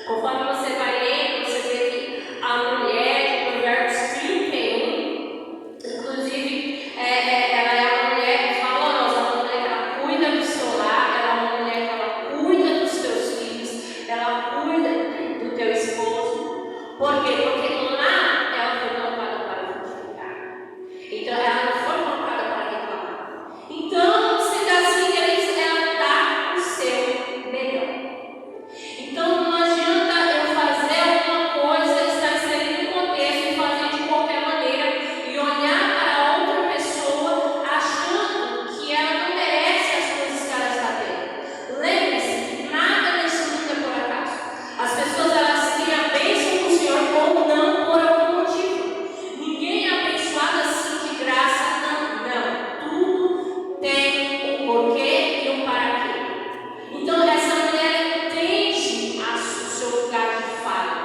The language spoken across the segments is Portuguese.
Conforme você vai lendo, você vê que a mulher, no verso 31, inclusive, ela é uma mulher valorosa, uma mulher que ela cuida do seu lar, ela é uma mulher que ela cuida dos teus filhos, ela cuida do teu esposo. Por quê? Porque lá ela foi colocada para frutificar. Então, ela não foi colocada para reclamar. Então, sendo assim, ela dá o seu melhor. Então, não adianta eu fazer alguma coisa, estar inserindo no contexto e fazer de qualquer maneira e olhar para outra pessoa achando que ela não merece as coisas que ela está tendo. Lembre-se que nada nesse mundo é por acaso. As pessoas, elas têm a bênção do Senhor ou não por algum motivo. Ninguém é abençoado assim de graça, não. Tudo tem um porquê e um para quê. Então, essa mulher entende o seu lugar de falha.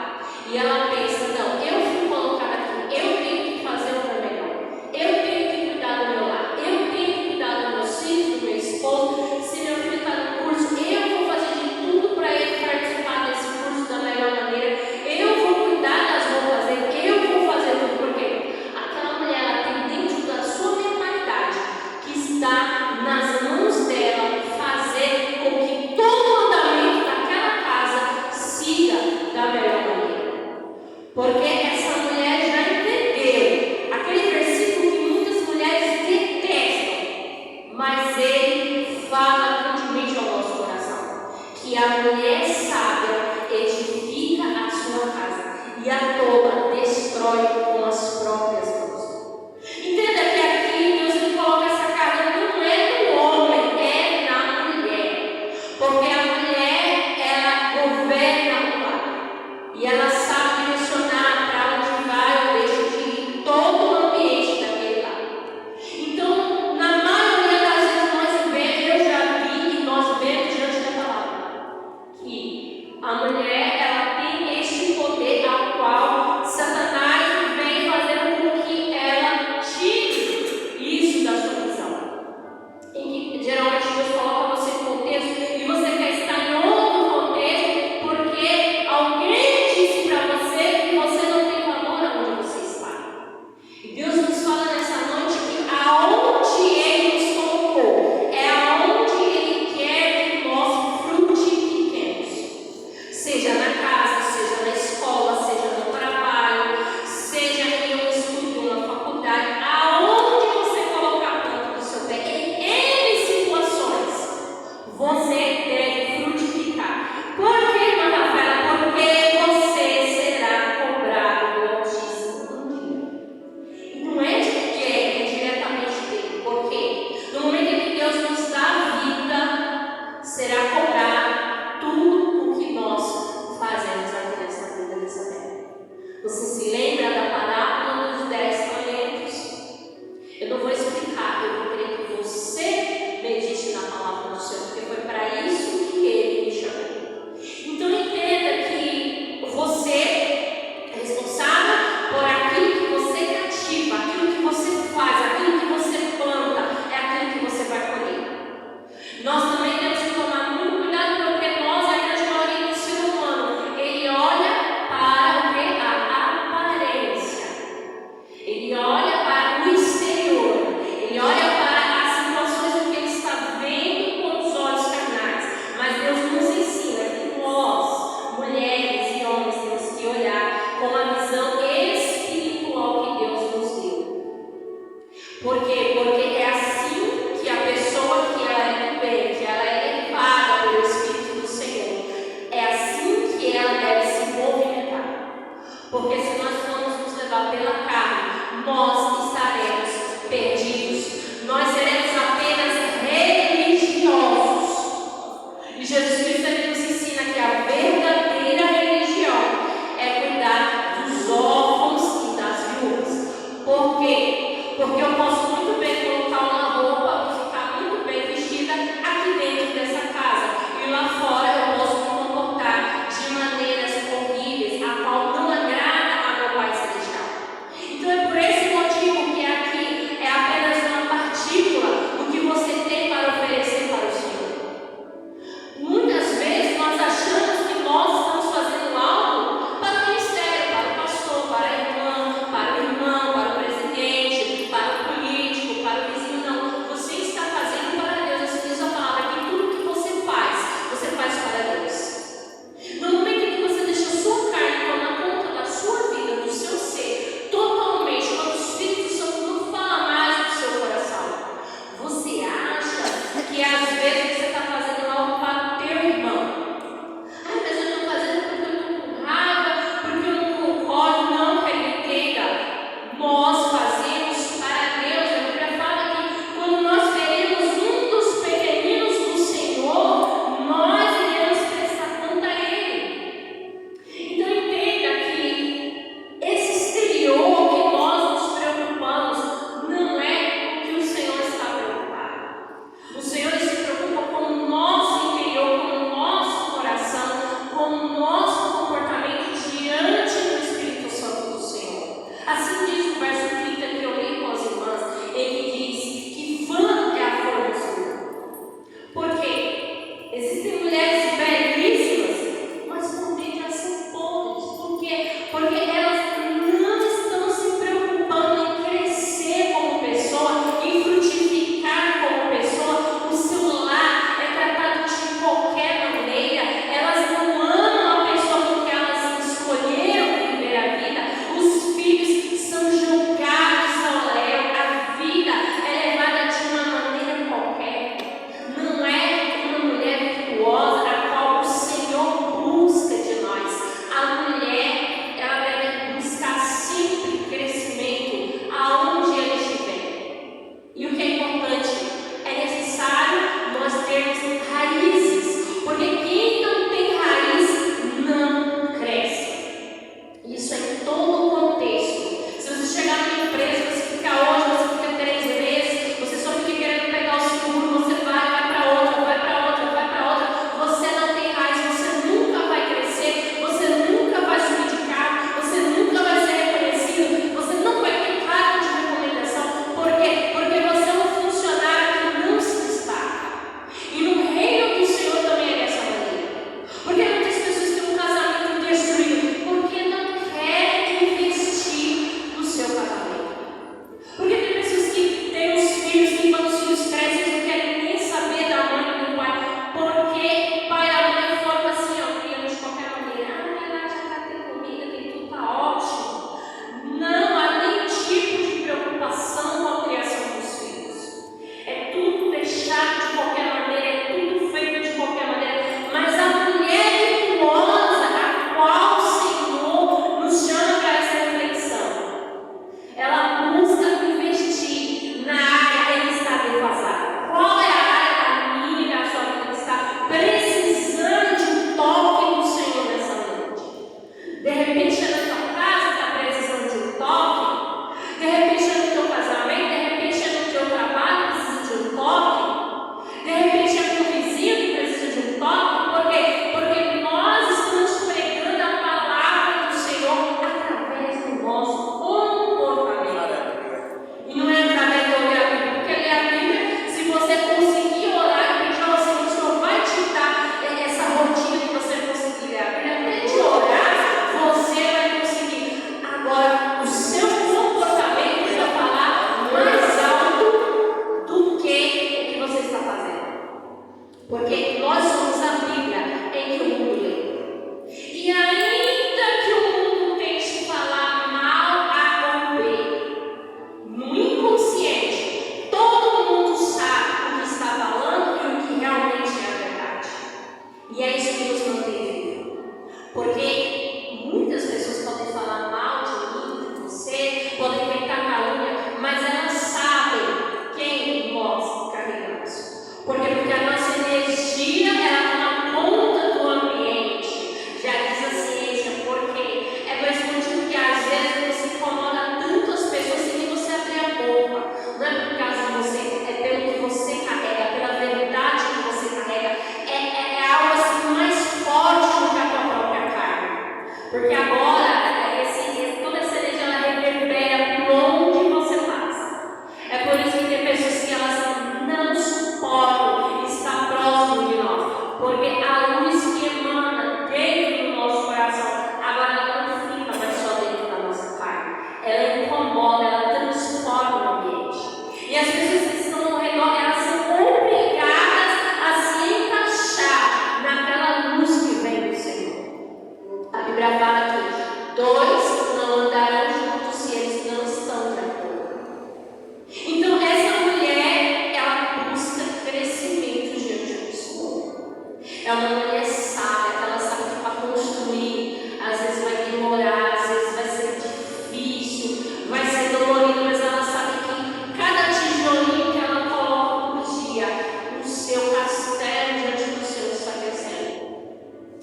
E ela pensa, não, eu fui colocada aqui, eu tenho que fazer o meu melhor. Eu tenho que cuidar do meu lar. Eu tenho que cuidar dos meus filhos, do meu esposo. Se meu filho está no curso, eu vou fazer de tudo para ele participar desse curso da melhor maneira. Eu vou cuidar das roupas dele. Eu vou fazer tudo. Por quê? Aquela mulher, ela tem dentro da sua mentalidade que está nas mãos dela fazer com que todo o andamento daquela casa siga da melhor maneira. Porque essa mulher já entendeu aquele versículo que muitas mulheres detestam, mas ele fala grandemente ao nosso coração, que a mulher sábia edifica a sua casa e a tola destrói com as próprias mãos. Entenda que aqui Deus me coloca essa carga não é do homem, é da mulher. Porque a mulher, ela governa o lar. E ela sabe direcionar para onde vai ou deixa de ir todo o ambiente daquele lar. Então, na maioria das vezes, eu já vi e nós vemos diante da palavra que a mulher, ela tem este poder ao qual Satanás vem fazendo com que ela tire isso da sua visão. Em que geralmente Deus coloca você em contexto e você quer estar em outro contexto porque alguém disse para você que você não tem valor aonde você está. E Deus nos fala nessa noite que aonde Ele nos colocou é aonde Ele quer que nós frutifiquemos. Seja na casa, seja na escola, seja no trabalho, seja em um estudo, na faculdade, aonde você colocar a planta do seu pé, em N situações, você deve frutificar. Por que, irmã Rafaela? Porque você será cobrado do Altíssimo um dia. E não é de quem, é diretamente dele. Por quê? No momento em que Deus nos dá vida, será cobrado tudo o que nós fazemos aqui nessa vida, nessa terra. Você se lembra da parábola dos 10 talentos? Eu não vou explicar, eu vou querer que você medite na palavra do Senhor, porque foi para isso que Ele me chamou. Então entenda que você é responsável por aquilo que você cativa, aquilo que você faz, aquilo que você planta, é aquilo que você vai colher. Nós também temos que tomar muito cuidado, porque nós, a grande maioria do ser humano, ele olha para o que? A aparência. Ele olha para o exterior. Ele olha para as situações do que ele está vendo com os olhos carnais. Mas Deus nos ensina que nós, mulheres e homens, temos que olhar com a visão espiritual que Deus nos deu. Por quê? Porque é assim que a pessoa que ela é do bem, que ela é levada pelo Espírito do Senhor, é assim que ela deve se movimentar. Porque se nós formos nos levar pela carne, nós estaremos perdidos. Nós seremos apenas religiosos. E Jesus Cristo ele nos ensina que a verdadeira religião é cuidar dos órfãos e das viúvas. Por quê? Porque eu posso muito bem colocar uma roupa e ficar muito bem vestida aqui dentro dessa casa. E lá fora eu posso me comportar de maneiras horríveis, a qual não agrada a meu Pai Celestial. Então é por esse motivo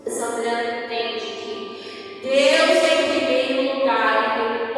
Essa mulher entende que Deus é em primeiro lugar e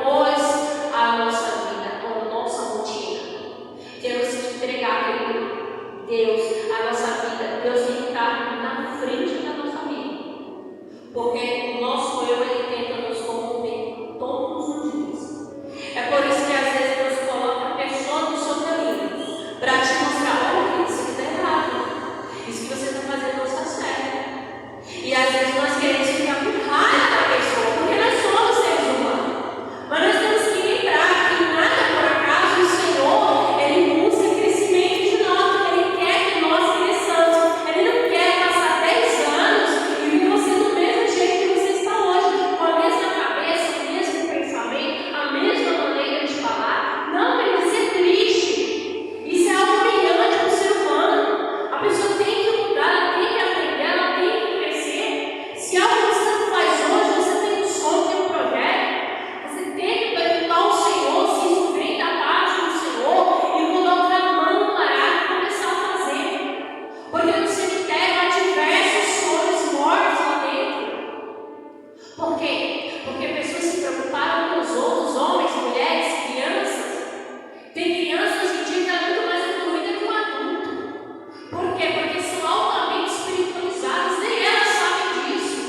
Por quê? Porque pessoas se preocuparam com os outros, homens, mulheres, crianças. Tem crianças hoje em dia que é muito mais evoluída que um adulto. Por quê? Porque são altamente espiritualizadas, nem elas sabem disso.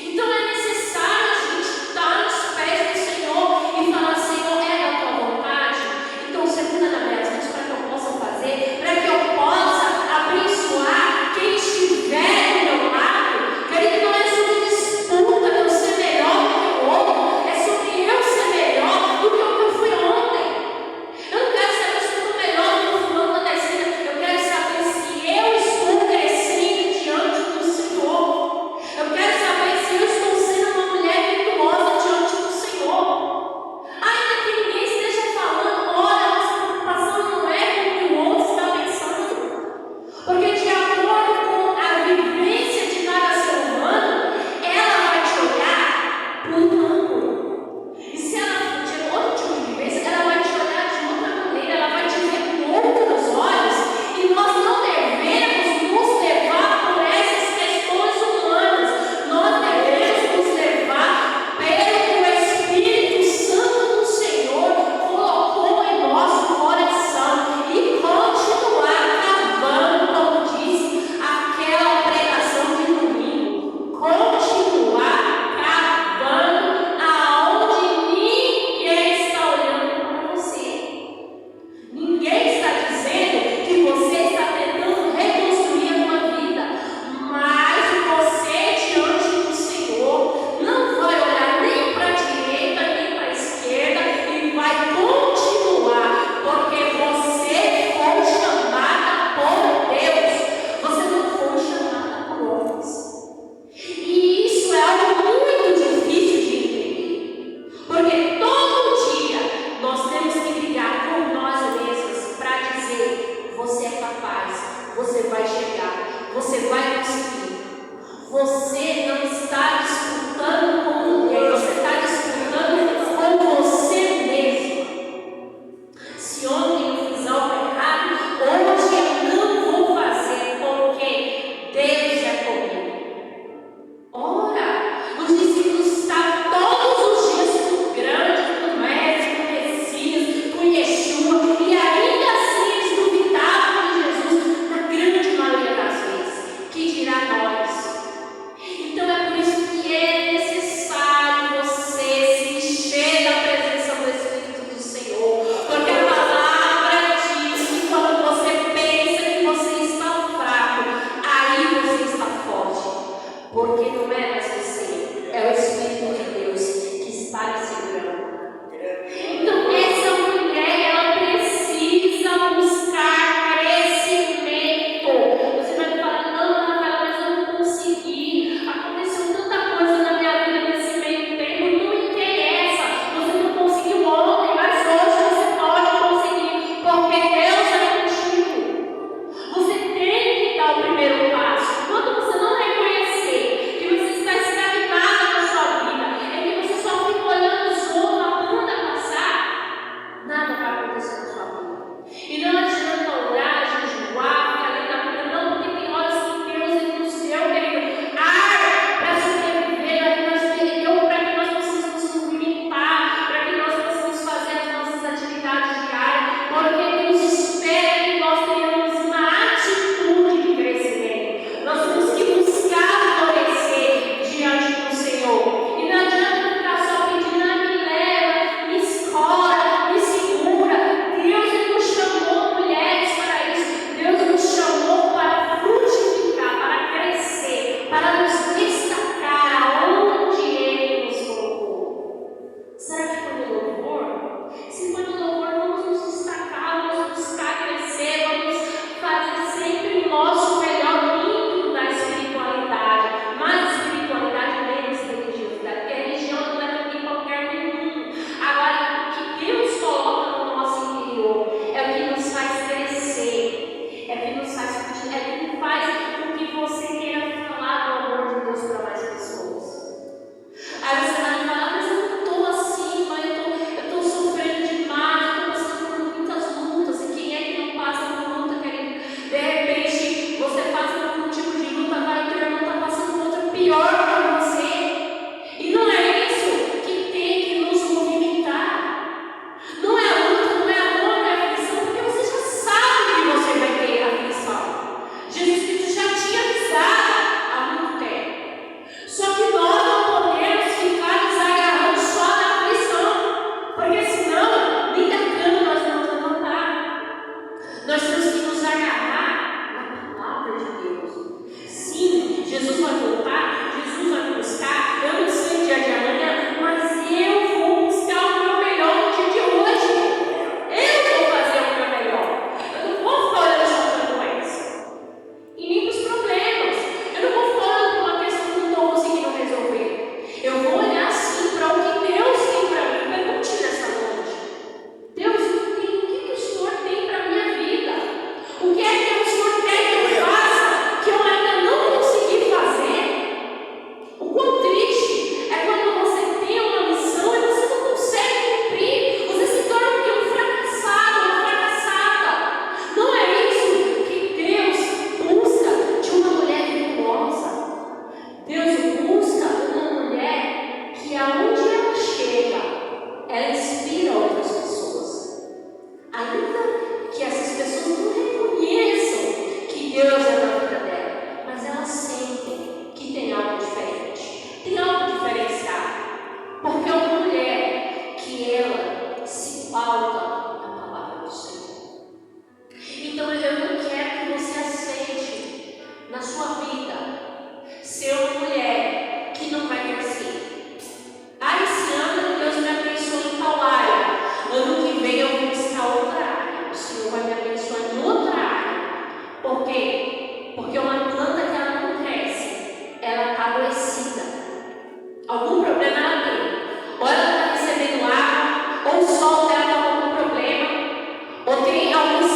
Então é necessário a gente estar nos pés do Senhor e falar: Senhor, é da tua vontade? Então, segunda na minha mãos, para que eu possa fazer, para que eu possa abençoar quem estiver do meu lado. Querido, não é sobre disputa de eu ser melhor do que o outro, é sobre eu ser melhor do que o que eu fui ontem. Eu não quero saber se eu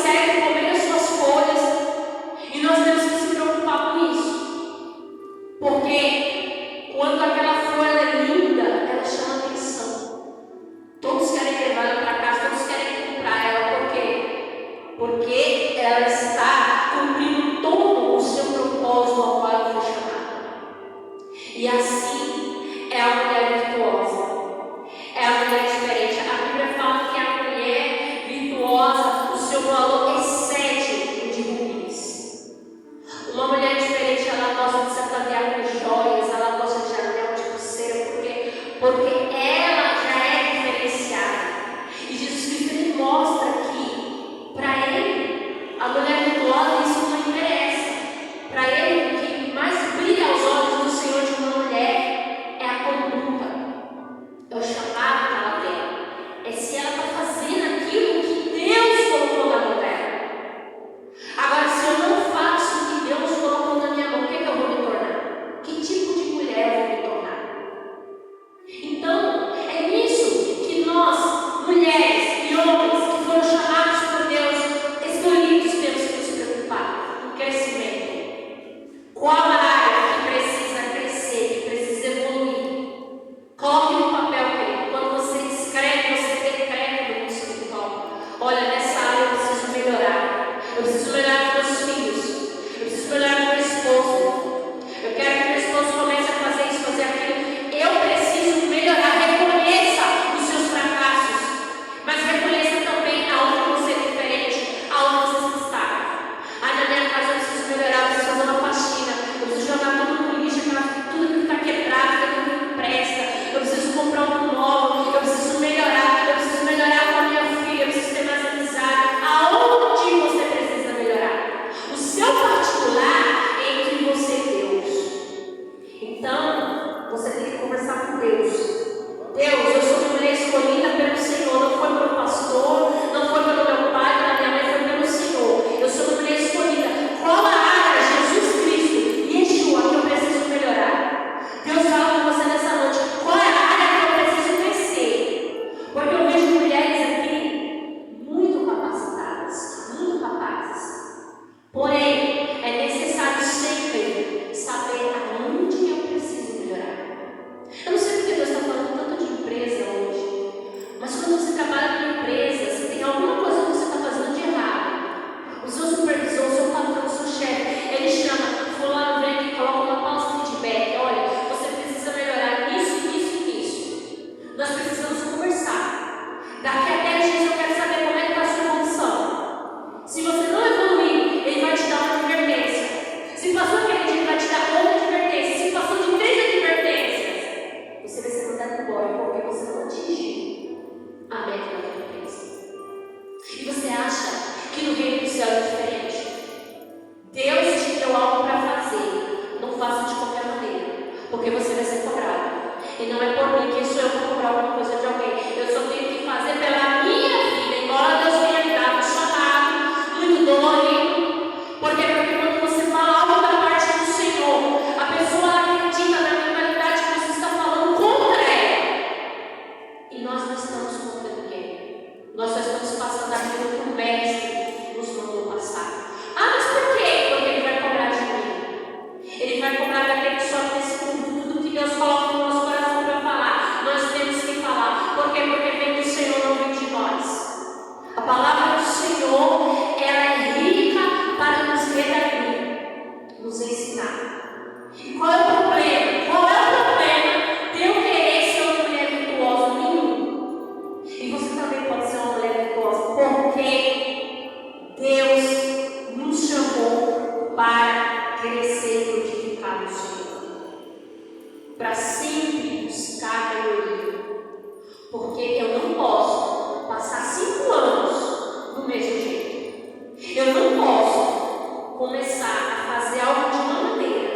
segue comer as suas folhas. E nós temos que se preocupar com isso. Porque quando aquela folha é linda, ela chama atenção. Todos querem levar ela para casa, todos querem comprar ela. Por quê? Porque ela está cumprindo todo o seu propósito ao qual ela foi chamada. E assim é a mulher virtuosa. É a mulher diferente. A Bíblia fala que a mulher virtuosa, o seu valor excede o de ruins. Uma mulher diferente, ela gosta de se ataviar com joias, ela gosta de anel de pulseira, porque ela já é diferenciada. E Jesus Cristo, ele mostra que, para ele, a mulher virtuosa, isso não interessa. Para ele, o que mais brilha aos olhos do Senhor de uma mulher é a conduta, é o chamado que ela tem, é se ela está fazendo aquilo que Deus colocou na mão dela. Agora, se eu não faço o que Deus colocou na minha mão, o que eu vou me tornar? Que tipo de mulher eu vou me tornar? Então, é nisso que nós, mulheres e homens que foram chamados por Deus, escolhidos, temos que nos preocupar com o crescimento. Qual a área que precisa crescer, que precisa evoluir? Coloque no papel, querido. Quando você escreve, você decreta no espiritual. Olha, nessa área eu preciso melhorar. Eu preciso melhorar com meus filhos. Eu preciso melhorar com meu esposo. Eu quero que meu esposo comece a fazer isso, fazer aquilo. Eu preciso melhorar. Reconheça os seus fracassos, mas reconheça também aonde você é diferente, aonde você se destaca. Na minha casa eu preciso melhorar, eu preciso fazer uma faxina, eu preciso jogar tudo no lixo, tudo que está quebrado, tudo que não presta. Eu preciso comprar um novo, eu preciso melhorar com a minha filha, eu preciso ter mais amizade. Aonde você precisa melhorar? O seu particular é entre você e Deus. Então, você tem que conversar com Deus. Deus, eu sou uma mulher escolhida pelo Senhor, não foi pelo pastor, não foi pelo meu pai, pela minha mãe, foi pelo Senhor. Eu sou uma mulher escolhida. Qual a área, Jesus Cristo, Yeshua, que eu preciso melhorar? Deus fala com você nessa noite. Qual é a área que eu preciso crescer? Porque eu vejo mulheres aqui muito capacitadas, muito capazes. Porém, é necessário sempre saber aonde eu preciso melhorar. Eu não sei porque Deus está falando tanto de empresa hoje, mas quando você trabalha em empresa, se tem alguma coisa que você está fazendo de errado, o seu supervisor, o seu patrão, o seu chefe, ele chama, fulano, vem aqui, coloca uma pausa de feedback. Olha, você precisa melhorar nisso, nisso e nisso. Nós precisamos conversar. Daqui a 10 dias eu quero saber como é que está a sua condição. Se você não evoluir, ele vai te dar uma advertência. Se passou aquele dia, ele vai te dar outra advertência. Se passou de 3 advertências, você vai ser mandado embora porque você não atingiu a meta da empresa. E você acha que no reino do céu é diferente? Deus te deu algo para fazer. Não faça de qualquer maneira, porque você vai ser cobrado. E não é por mim, quem sou eu para cobrar alguma coisa de alguém. Eu só tenho que fazer pela minha vida, embora Deus tenha me dado um chamado muito dolorido. Por quê? Porque quando você fala algo da parte do Senhor, a pessoa acredita na mentalidade que você está falando contra ela. E nós não estamos contra ninguém. Nós só estamos passando aquilo que o Mestre nos mandou passar. Mas por quê? Porque Ele vai cobrar de mim. Ele vai cobrar daquele que sobe nesse mundo. Tudo que Deus coloca no nosso coração para falar, nós temos que falar. Por quê? Porque vem do Senhor, não vem de nós. A palavra do Senhor, ela é rica para nos redarguir, nos ensinar. E qual é o problema? Qual é o problema de eu querer ser uma mulher virtuosa? Nenhum. E você também pode ser uma mulher virtuosa, porque Deus nos chamou para crescer e frutificar no Senhor, para sempre buscar melhoria. Porque eu não posso passar 5 anos do mesmo jeito. Eu não posso começar a fazer algo de uma maneira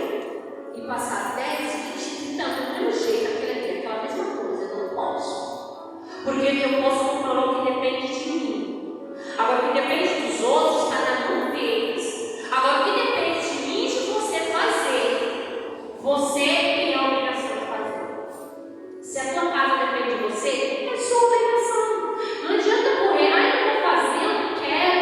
e passar 10, 20, 30 anos do mesmo jeito, aquela mesma coisa. Eu não posso. Porque eu posso controlar o que depende de mim. Agora, o que depende dos outros está na mão deles. Agora, o que depende de mim, de você fazer, você tem a obrigação de fazer. Se a tua casa depende de você, é sua obrigação. Não adianta correr, eu não vou fazer, eu não quero.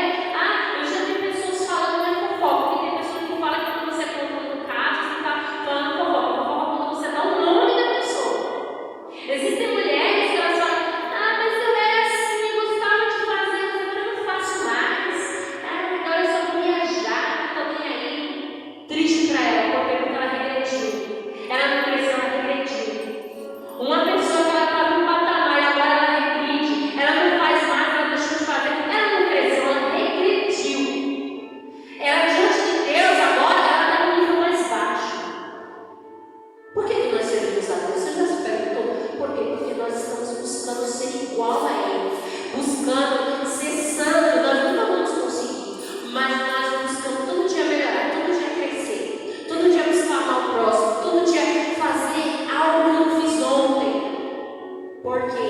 Porque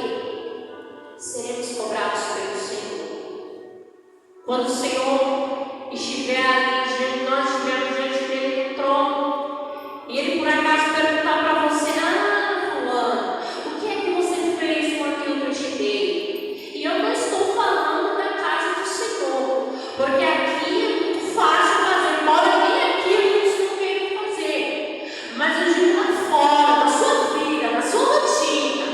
seremos cobrados pelo Senhor. Quando o Senhor estiver ali, nós estivermos diante dele no trono, e ele por acaso perguntar para você: fulano, o que é que você fez com aquilo que eu te dei? E eu não estou falando da casa do Senhor, porque aqui é muito fácil fazer, embora nem aquilo que eles não queiram fazer. Mas eu digo lá fora, na sua vida, na sua rotina,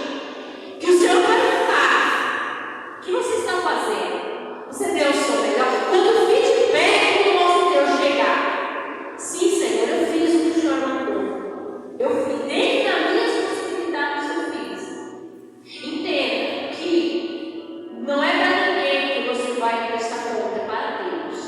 que o Senhor vai notar. O que você está fazendo? Você deu o seu melhor? Quando o feedback do nosso Deus chegar: sim, Senhor, eu fiz o que o Senhor mandou. Eu fiz, dentro das minhas possibilidades eu fiz. Entenda que não é para ninguém que você vai prestar conta, é para Deus.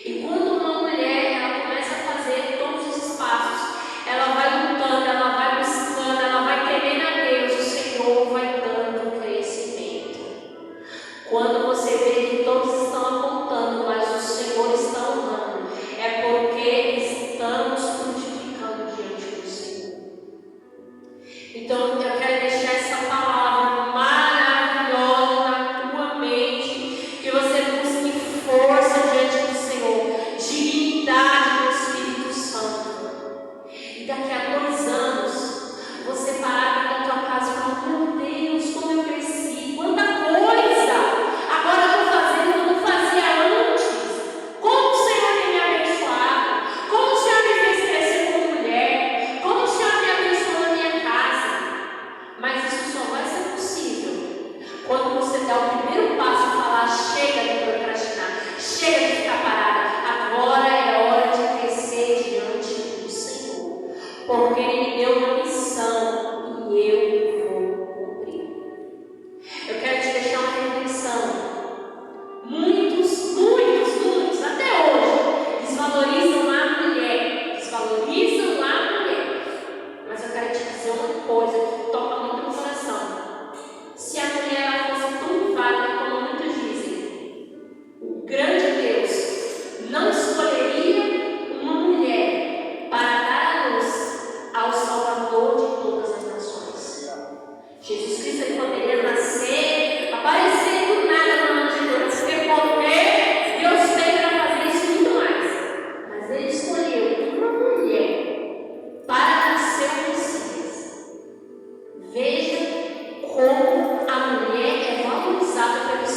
E quando uma mulher ela começa a fazer todos esses passos, ela vai lutando, ela vai buscando, ela vai temendo a Deus, o Senhor vai dando crescimento. Quando você vê que todos estão apontando, mas o Senhor está honrando, é porque estamos frutificando diante do Senhor. Então eu quero deixar essa palavra maravilhosa na tua mente, que você busque força diante do Senhor, dignidade do Espírito Santo. E daqui a 2 anos, você parar na tua casa e falar: meu Deus, como eu cresci, quanta coisa! Agora eu estou fazendo o que eu não fazia antes. Como o Senhor tem me abençoado, como o Senhor me fez crescer como mulher, como o Senhor me abençoou na minha casa. Mas isso só vai ser possível quando você dá o primeiro passo e falar: chega de procrastinar, chega de ficar parada, agora é hora de crescer diante do Senhor, porque Ele me deu uma missão e eu vou cumprir. Eu quero te deixar uma reflexão. Muitos, até hoje, desvalorizam a mulher. Mas eu quero te dizer uma coisa que toca muito no coração. Se a mulher ela fosse tão válida como muitos dizem, o grande Deus não escolheria uma mulher para dar a luz ao Salvador de todas as nações. Jesus Cristo ele poderia nascer, aparecer do nada no ano de Deus, ter poder, Deus tem para fazer isso muito mais. Mas ele escolheu uma mulher para nascer o Messias. Veja como a mulher é valorizada pelo